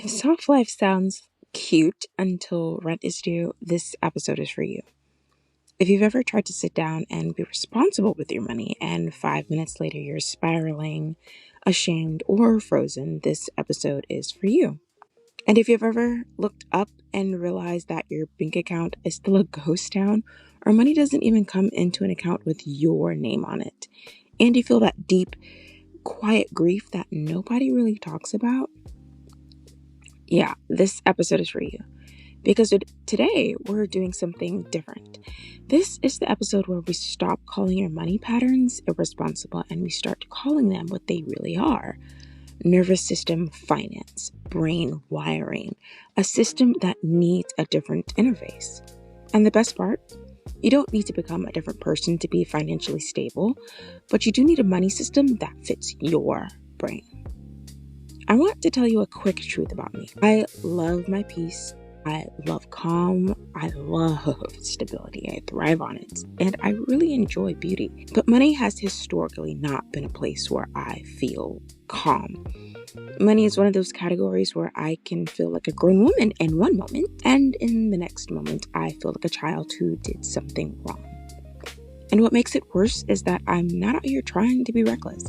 If soft life sounds cute until rent is due, this episode is for you. If you've ever tried to sit down and be responsible with your money and 5 minutes later you're spiraling, ashamed, or frozen, this episode is for you. And if you've ever looked up and realized that your bank account is still a ghost town, or money doesn't even come into an account with your name on it, and you feel that deep, quiet grief that nobody really talks about, yeah, this episode is for you. Because today we're doing something different. This is the episode where we stop calling your money patterns irresponsible and we start calling them what they really are. Nervous system finance, brain wiring, a system that needs a different interface. And the best part, you don't need to become a different person to be financially stable, but you do need a money system that fits your brain. I want to tell you a quick truth about me. I love my peace. I love calm. I love stability. I thrive on it. And I really enjoy beauty. But money has historically not been a place where I feel calm. Money is one of those categories where I can feel like a grown woman in one moment, and in the next moment, I feel like a child who did something wrong. And what makes it worse is that I'm not out here trying to be reckless.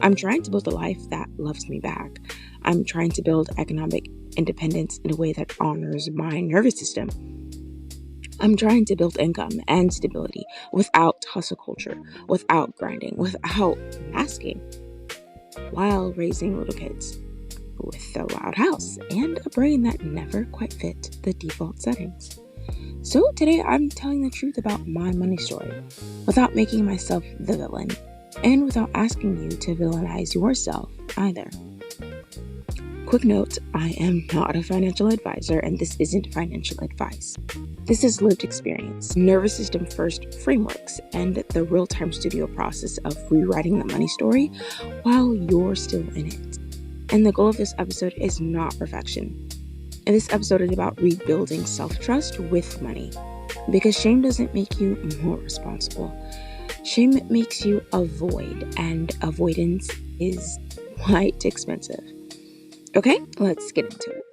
I'm trying to build a life that loves me back. I'm trying to build economic independence in a way that honors my nervous system. I'm trying to build income and stability without hustle culture, without grinding, without masking, while raising little kids with a loud house and a brain that never quite fit the default settings. So today I'm telling the truth about my money story without making myself the villain and without asking you to villainize yourself either. Quick note, I am not a financial advisor and this isn't financial advice. This is lived experience, nervous system first frameworks, and the real-time studio process of rewriting the money story while you're still in it. And the goal of this episode is not perfection. And this episode is about rebuilding self-trust with money. Because shame doesn't make you more responsible. Shame makes you avoid, and avoidance is quite expensive. Okay, let's get into it.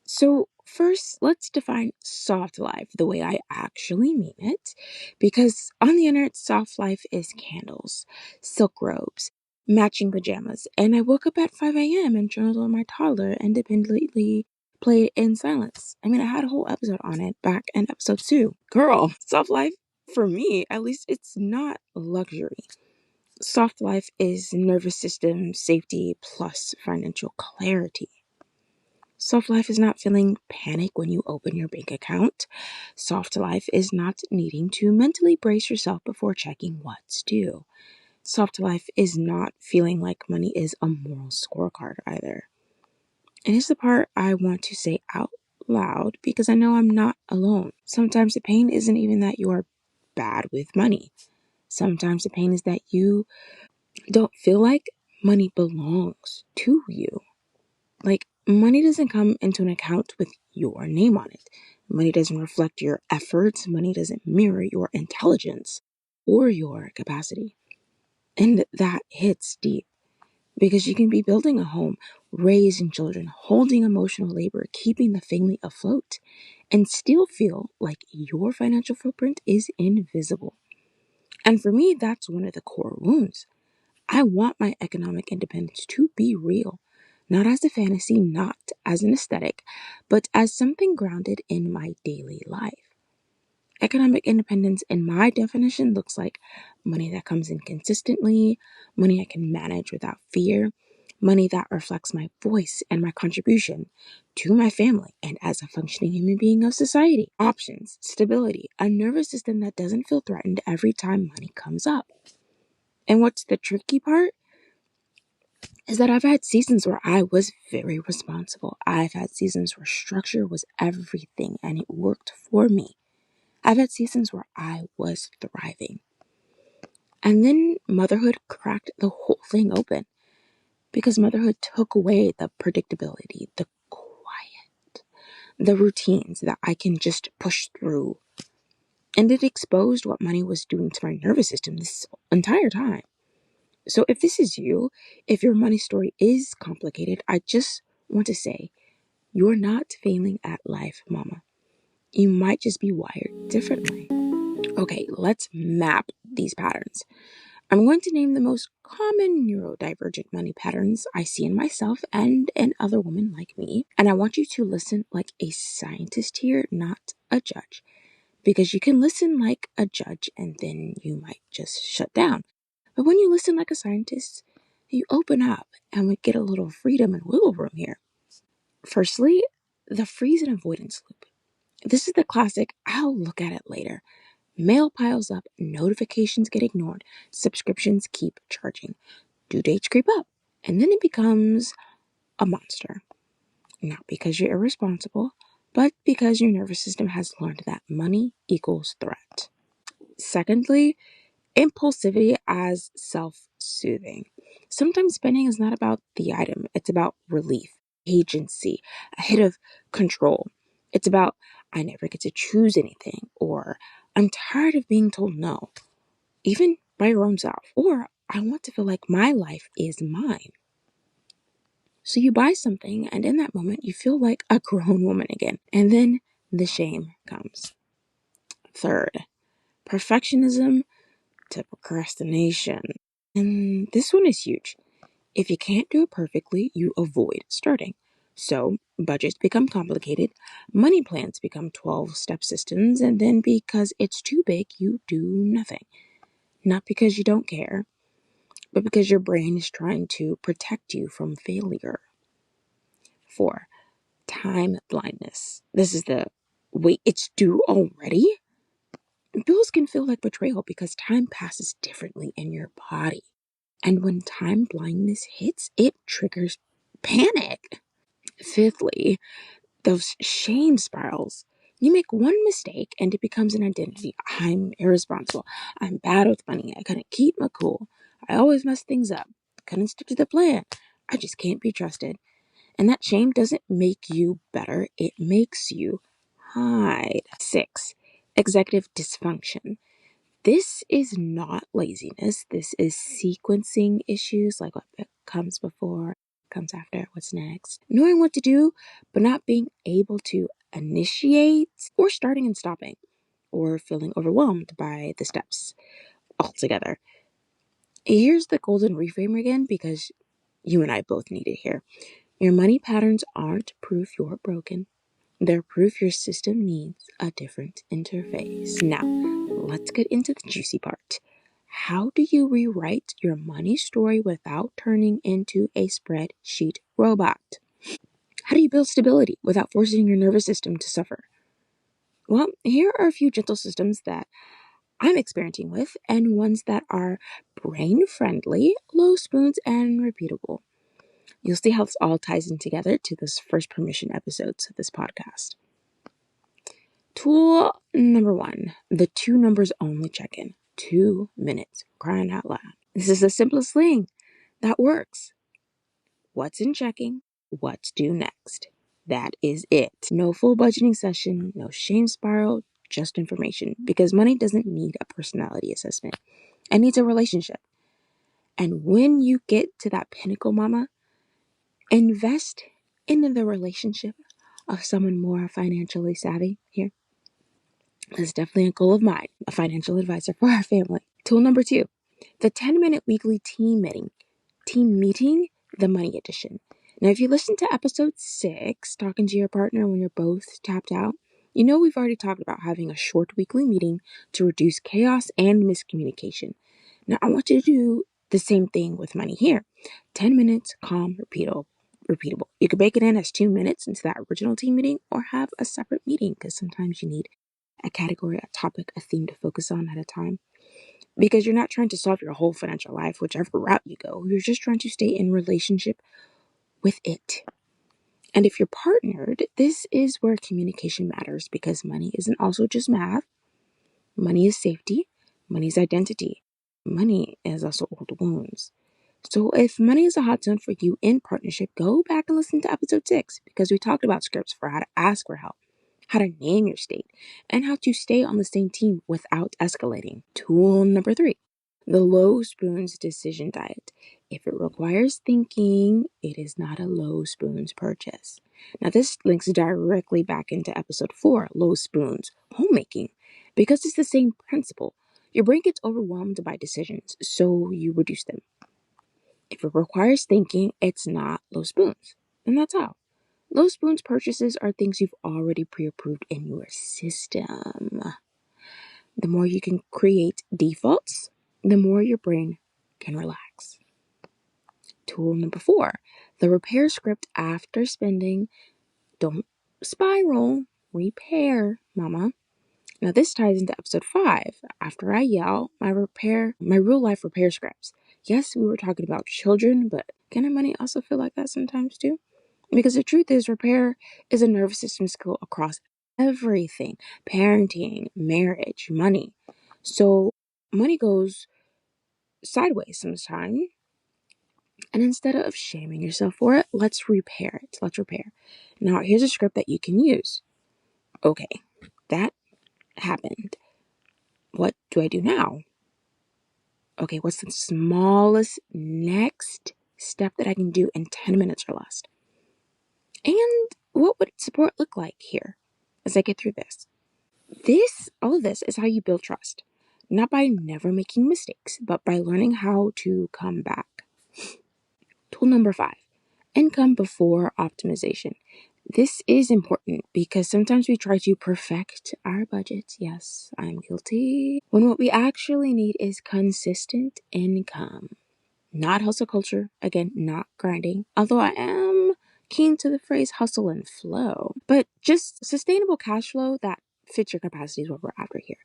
So first, let's define soft life the way I actually mean it. Because on the internet, soft life is candles, silk robes, matching pajamas, and I woke up at 5 a.m. and journaled on my toddler independently played in silence. I mean, I had a whole episode on it back in episode 2. Girl, soft life, for me, at least, it's not luxury. Soft life is nervous system safety plus financial clarity. Soft life is not feeling panic when you open your bank account. Soft life is not needing to mentally brace yourself before checking what's due. Soft life is not feeling like money is a moral scorecard either. And it's the part I want to say out loud because I know I'm not alone. Sometimes the pain isn't even that you are bad with money. Sometimes the pain is that you don't feel like money belongs to you. Like, money doesn't come into an account with your name on it. Money doesn't reflect your efforts. Money doesn't mirror your intelligence or your capacity. And that hits deep because you can be building a home, raising children, holding emotional labor, keeping the family afloat, and still feel like your financial footprint is invisible. And for me, that's one of the core wounds. I want my economic independence to be real, not as a fantasy, not as an aesthetic, but as something grounded in my daily life. Economic independence, in my definition, looks like money that comes in consistently, money I can manage without fear, money that reflects my voice and my contribution to my family and as a functioning human being of society. Options, stability, a nervous system that doesn't feel threatened every time money comes up. And what's the tricky part? Is that I've had seasons where I was very responsible. I've had seasons where structure was everything and it worked for me. I've had seasons where I was thriving. And then motherhood cracked the whole thing open because motherhood took away the predictability, the quiet, the routines that I can just push through. And it exposed what money was doing to my nervous system this entire time. So if this is you, if your money story is complicated, I just want to say, you're not failing at life, mama. You might just be wired differently. Okay, let's map these patterns. I'm going to name the most common neurodivergent money patterns I see in myself and in other women like me. And I want you to listen like a scientist here, not a judge. Because you can listen like a judge and then you might just shut down. But when you listen like a scientist, you open up and we get a little freedom and wiggle room here. Firstly, the freeze and avoidance loop. This is the classic, I'll look at it later. Mail piles up, notifications get ignored, subscriptions keep charging, due dates creep up, and then it becomes a monster. Not because you're irresponsible, but because your nervous system has learned that money equals threat. Secondly, impulsivity as self-soothing. Sometimes spending is not about the item, it's about relief, agency, a hit of control. It's about, I never get to choose anything, or I'm tired of being told no, even by your own self, or I want to feel like my life is mine. So you buy something, and in that moment, you feel like a grown woman again. And then the shame comes. Third, perfectionism to procrastination. And this one is huge. If you can't do it perfectly, you avoid starting. So budgets become complicated, money plans become 12-step systems, and then because it's too big, you do nothing. Not because you don't care, but because your brain is trying to protect you from failure. 4, time-blindness. This is the, wait, it's due already? Bills can feel like betrayal because time passes differently in your body. And when time blindness hits, it triggers panic. Fifthly, those shame spirals. You make one mistake and it becomes an identity. I'm irresponsible. I'm bad with money. I couldn't keep my cool. I always mess things up. Couldn't stick to the plan. I just can't be trusted. And that shame doesn't make you better. It makes you hide. 6, executive dysfunction. This is not laziness. This is sequencing issues, like what comes before, comes after, what's next. Knowing what to do, but not being able to initiate, or starting and stopping, or feeling overwhelmed by the steps altogether. Here's the golden reframe again, because you and I both need it here. Your money patterns aren't proof you're broken. They're proof your system needs a different interface. Now, let's get into the juicy part. How do you rewrite your money story without turning into a spreadsheet robot? How do you build stability without forcing your nervous system to suffer? Well, here are a few gentle systems that I'm experimenting with and ones that are brain friendly, low spoons, and repeatable. You'll see how this all ties in together to this first permission episodes of this podcast. Tool number 1, the 2 numbers only check-in. 2 minutes, crying out loud. This is the simplest thing that works. What's in checking? What's due next? That is it. No full budgeting session, no shame spiral, just information. Because money doesn't need a personality assessment. It needs a relationship. And when you get to that pinnacle, mama, invest in the relationship of someone more financially savvy here. That's definitely a goal of mine, a financial advisor for our family. Tool number 2, the 10-minute weekly team meeting, the money edition. Now, if you listen to episode 6, talking to your partner when you're both tapped out, you know we've already talked about having a short weekly meeting to reduce chaos and miscommunication. Now, I want you to do the same thing with money here. 10 minutes, calm, repeatable. You could bake it in as 2 minutes into that original team meeting or have a separate meeting because sometimes you need a category, a topic, a theme to focus on at a time. Because you're not trying to solve your whole financial life, whichever route you go. You're just trying to stay in relationship with it. And if you're partnered, this is where communication matters because money isn't also just math. Money is safety. Money is identity. Money is also old wounds. So if money is a hot zone for you in partnership, go back and listen to episode 6 because we talked about scripts for how to ask for help, how to name your state, and how to stay on the same team without escalating. Tool number 3, The low spoons decision diet. If it requires thinking, it is not a low spoons purchase. Now, this links directly back into episode 4, low spoons, homemaking, because it's the same principle. Your brain gets overwhelmed by decisions, so you reduce them. If it requires thinking, it's not low spoons. And that's how. Low spoons purchases are things you've already pre-approved in your system. The more you can create defaults, the more your brain can relax. Tool number 4, the repair script after spending. Don't spiral, repair, mama. Now this ties into episode 5. After I yell, my real life repair scripts. Yes, we were talking about children, but can our money also feel like that sometimes too? Because the truth is, repair is a nervous system skill across everything: parenting, marriage, money. So money goes sideways sometimes. And instead of shaming yourself for it, let's repair it. Let's repair. Now, here's a script that you can use. Okay, that happened. What do I do now? Okay, what's the smallest next step that I can do in 10 minutes or less? And what would support look like here as I get through this? All of this is how you build trust. Not by never making mistakes, but by learning how to come back. Tool number 5, income before optimization. This is important because sometimes we try to perfect our budgets. Yes, I'm guilty. When what we actually need is consistent income, not hustle culture. Again, not grinding. Although I am keen to the phrase hustle and flow, but just sustainable cash flow that fits your capacity is what we're after here.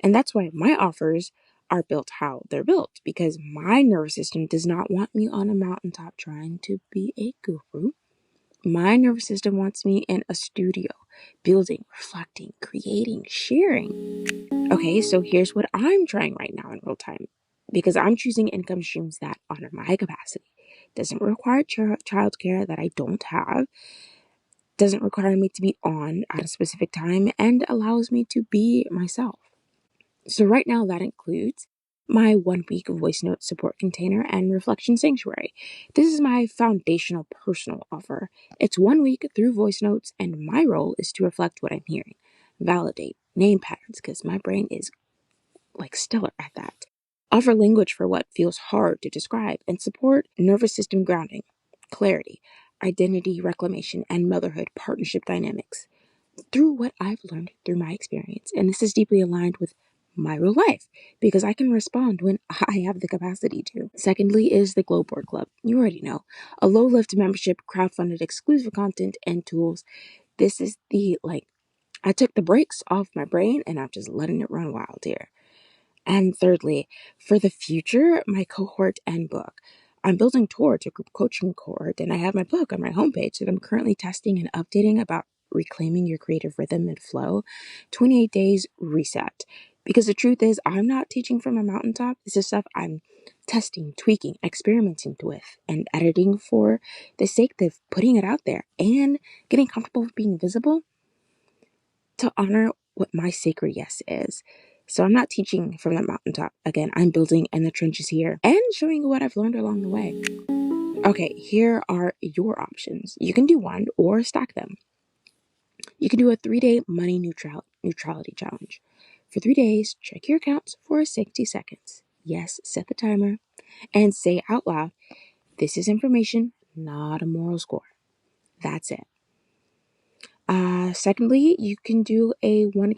And that's why my offers are built how they're built, because my nervous system does not want me on a mountaintop trying to be a guru. My nervous system wants me in a studio, building, reflecting, creating, sharing. Okay, so here's what I'm trying right now in real time, because I'm choosing income streams that honor my capacity. Doesn't require childcare that I don't have, doesn't require me to be on at a specific time, and allows me to be myself. So right now that includes my 1 week voice note support container and reflection sanctuary. This is my foundational personal offer. It's 1 week through voice notes, and my role is to reflect what I'm hearing, validate, name patterns, because my brain is like stellar at that. Offer language for what feels hard to describe, and support nervous system grounding, clarity, identity reclamation, and motherhood partnership dynamics through what I've learned through my experience. And this is deeply aligned with my real life because I can respond when I have the capacity to. Secondly is the Glow Board Club. You already know. A low lift membership, crowdfunded exclusive content and tools. This is I took the brakes off my brain and I'm just letting it run wild here. And thirdly, for the future, my cohort and book. I'm building towards a group coaching cohort, and I have my book on my homepage that I'm currently testing and updating about reclaiming your creative rhythm and flow. 28 days reset. Because the truth is, I'm not teaching from a mountaintop. This is stuff I'm testing, tweaking, experimenting with, and editing for the sake of putting it out there and getting comfortable with being visible to honor what my sacred yes is. So I'm not teaching from the mountaintop. Again, I'm building in the trenches here and showing you what I've learned along the way. Okay, here are your options. You can do one or stack them. You can do a 3-day money neutrality challenge. For 3 days, check your accounts for 60 seconds. Yes, set the timer and say out loud, this is information, not a moral score. That's it. Secondly, you can do a one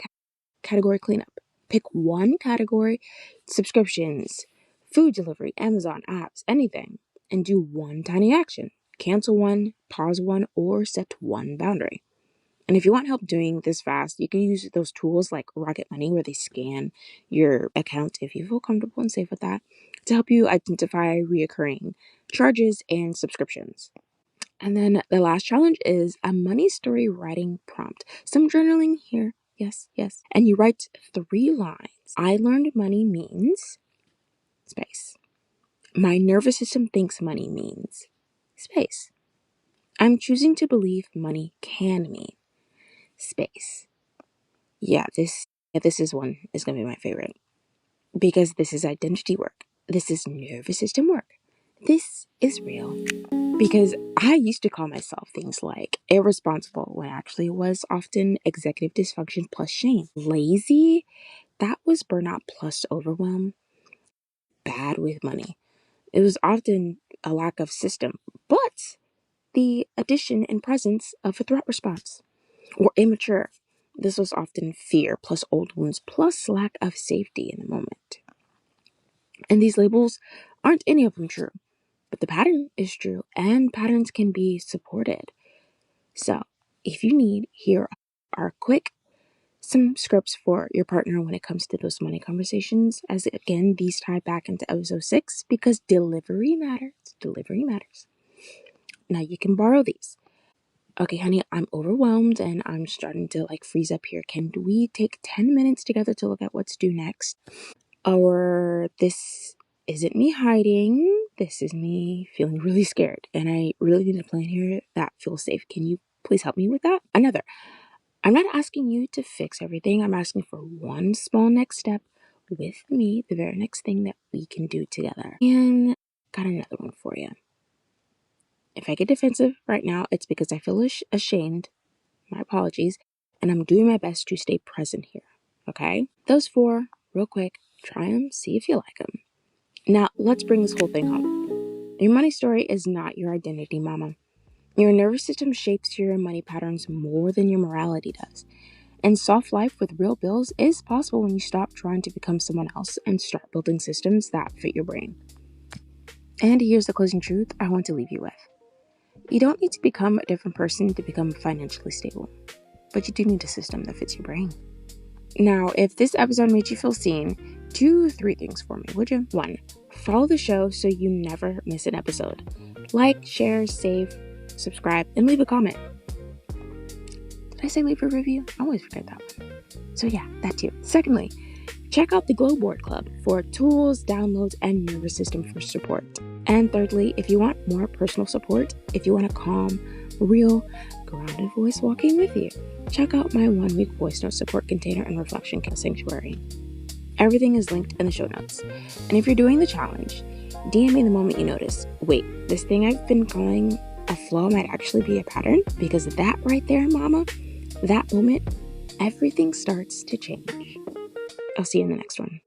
category cleanup. Pick one category: subscriptions, food delivery, Amazon apps, anything, and do one tiny action. Cancel one, pause one, or set one boundary. And if you want help doing this fast, you can use those tools like Rocket Money, where they scan your account if you feel comfortable and safe with that, to help you identify reoccurring charges and subscriptions. And then the last challenge is a money story writing prompt. Some journaling here. Yes, yes. And you write 3 lines. I learned money means space. My nervous system thinks money means space. I'm choosing to believe money can mean space. Yeah, this is one is going to be my favorite. because this is identity work. This is nervous system work. This is real. Because I used to call myself things like irresponsible when actually it was often executive dysfunction plus shame. Lazy, that was burnout plus overwhelm. Bad with money, it was often a lack of system, but the addition and presence of a threat response. Or immature, this was often fear plus old wounds plus lack of safety in the moment. And these labels aren't any of them true, but the pattern is true, and patterns can be supported. So, if you need, here are some scripts for your partner when it comes to those money conversations. As again, these tie back into episode 6 because delivery matters. Delivery matters. Now you can borrow these. Okay, honey, I'm overwhelmed and I'm starting to freeze up here. Can we take 10 minutes together to look at what's due next? Or this isn't me hiding. This is me feeling really scared. And I really need a plan here that feels safe. Can you please help me with that? Another. I'm not asking you to fix everything. I'm asking for one small next step with me, the very next thing that we can do together. And got another one for you. If I get defensive right now, it's because I feel ashamed. My apologies. And I'm doing my best to stay present here. Okay? Those 4, real quick. Try them, see if you like them. Now, let's bring this whole thing home. Your money story is not your identity, mama. Your nervous system shapes your money patterns more than your morality does. And soft life with real bills is possible when you stop trying to become someone else and start building systems that fit your brain. And here's the closing truth I want to leave you with. You don't need to become a different person to become financially stable, but you do need a system that fits your brain. Now, if this episode made you feel seen, do 3 things for me, would you? 1, follow the show so you never miss an episode. Like, share, save, subscribe, and leave a comment. Did I say leave a review? I always forget that one. So yeah, that too. Secondly, check out the Glow Board Club for tools, downloads, and nervous system for support. And thirdly, if you want more personal support, if you want a calm, real, grounded voice walking with you, check out my 1-week voice note support container and reflection sanctuary. Everything is linked in the show notes. And if you're doing the challenge, DM me the moment you notice, wait, this thing I've been calling a flaw might actually be a pattern, because that right there, mama, that moment, everything starts to change. I'll see you in the next one.